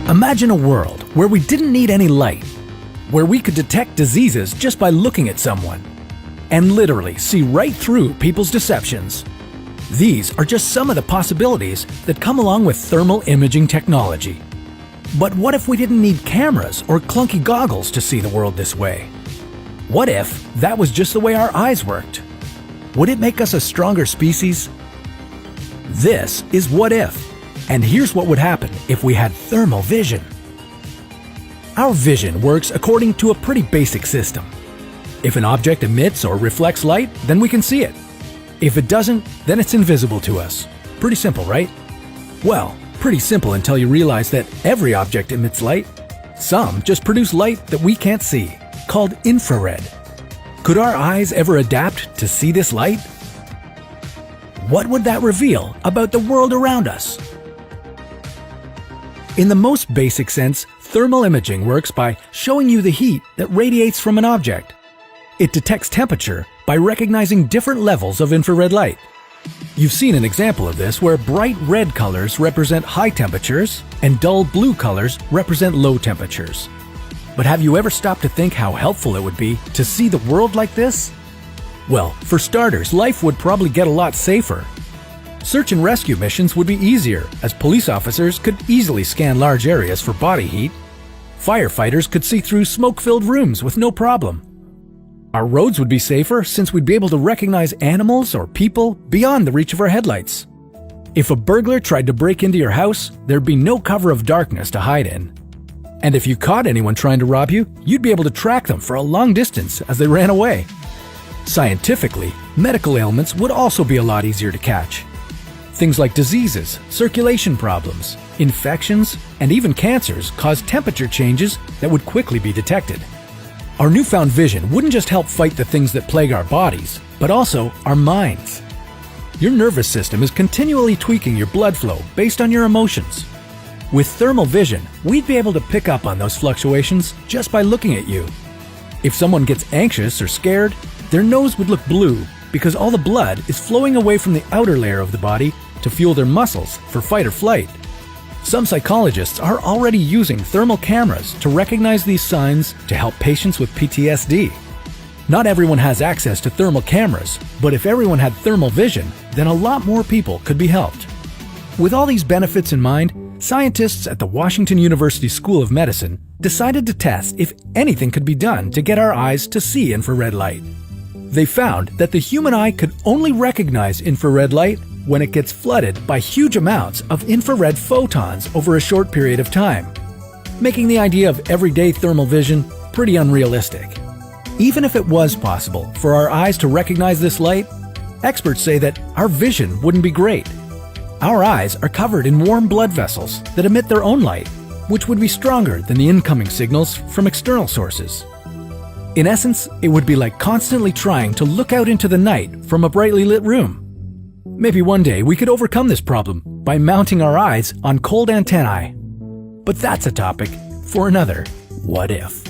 Imagine a world where we didn't need any light, where we could detect diseases just by looking at someone, and literally see right through people's deceptions. These are just some of the possibilities that come along with thermal imaging technology. But what if we didn't need cameras or clunky goggles to see the world this way? What if that was just the way our eyes worked? Would it make us a stronger species? This is What If, and here's what would happen if we had thermal vision. Our vision works according to a pretty basic system. If an object emits or reflects light, then we can see it. If it doesn't, then it's invisible to us. Pretty simple, right? Well, pretty simple until you realize that every object emits light. Some just produce light that we can't see, called infrared. Could our eyes ever adapt to see this light? What would that reveal about the world around us? In the most basic sense, thermal imaging works by showing you the heat that radiates from an object. It detects temperature by recognizing different levels of infrared light. You've seen an example of this where bright red colors represent high temperatures and dull blue colors represent low temperatures. But have you ever stopped to think how helpful it would be to see the world like this? Well, for starters, life would probably get a lot safer. Search and rescue missions would be easier, as police officers could easily scan large areas for body heat. Firefighters could see through smoke-filled rooms with no problem. Our roads would be safer since we'd be able to recognize animals or people beyond the reach of our headlights. If a burglar tried to break into your house, there'd be no cover of darkness to hide in. And if you caught anyone trying to rob you, you'd be able to track them for a long distance as they ran away. Scientifically, medical ailments would also be a lot easier to catch. Things like diseases, circulation problems, infections, and even cancers cause temperature changes that would quickly be detected. Our newfound vision wouldn't just help fight the things that plague our bodies, but also our minds. Your nervous system is continually tweaking your blood flow based on your emotions. With thermal vision, we'd be able to pick up on those fluctuations just by looking at you. If someone gets anxious or scared, their nose would look blue because all the blood is flowing away from the outer layer of the body to fuel their muscles for fight or flight. Some psychologists are already using thermal cameras to recognize these signs to help patients with PTSD. Not everyone has access to thermal cameras, but if everyone had thermal vision, then a lot more people could be helped. With all these benefits in mind, scientists at the Washington University School of Medicine decided to test if anything could be done to get our eyes to see infrared light. They found that the human eye could only recognize infrared light when it gets flooded by huge amounts of infrared photons over a short period of time, making the idea of everyday thermal vision pretty unrealistic. Even if it was possible for our eyes to recognize this light, experts say that our vision wouldn't be great. Our eyes are covered in warm blood vessels that emit their own light, which would be stronger than the incoming signals from external sources. In essence, it would be like constantly trying to look out into the night from a brightly lit room. Maybe one day we could overcome this problem by mounting our eyes on cold antennae. But that's a topic for another What If.